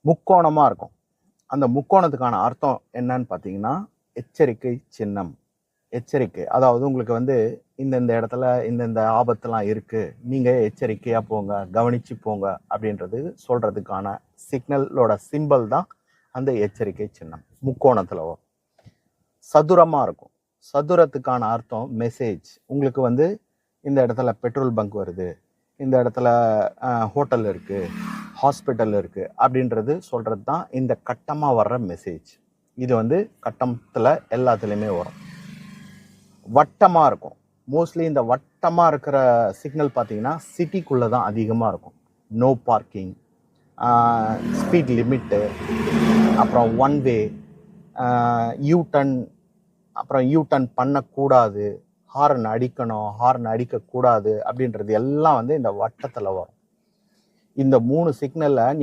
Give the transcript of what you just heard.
முக்கோணமாக இருக்கும். அந்த முக்கோணத்துக்கான அர்த்தம் என்னன்னு பார்த்தீங்கன்னா எச்சரிக்கை சின்னம். எச்சரிக்கை, அதாவது உங்களுக்கு வந்து இந்த இடத்துல இந்த ஆபத்துலாம் இருக்குது, நீங்கள் எச்சரிக்கையாக போங்க, கவனித்து போங்க அப்படின்றது சொல்கிறதுக்கான சிக்னலோட சிம்பிள் தான் அந்த எச்சரிக்கை சின்னம். முக்கோணத்தில் வரும். சதுரமாக இருக்கும். சதுரத்துக்கான அர்த்தம் மெசேஜ். உங்களுக்கு வந்து இந்த இடத்துல பெட்ரோல் பங்க் வருது, இந்த இடத்துல ஹோட்டல் இருக்குது, ஹாஸ்பிட்டல் இருக்குது அப்படின்றது சொல்கிறது தான் இந்த கட்டமாக வர்ற மெசேஜ். இது வந்து கட்டத்தில் எல்லாத்துலேயுமே வரும். வட்டமாக இருக்கும். மோஸ்ட்லி இந்த வட்டமாக இருக்கிற சிக்னல் பார்த்தீங்கன்னா சிட்டிக்குள்ளே தான் அதிகமாக இருக்கும். நோ பார்க்கிங், ஸ்பீட் லிமிட்டு, அப்புறம் ஒன் வே, யூ டர்ன், அப்புறம் யூ டர்ன் பண்ணக்கூடாது, ஹார்ன் அடிக்கணும், ஹார்ன் அடிக்கக்கூடாது அப்படின்றது எல்லாம் வந்து இந்த வட்டத்தில் வரும். இந்த 3 சிக்னலை நீங்கள்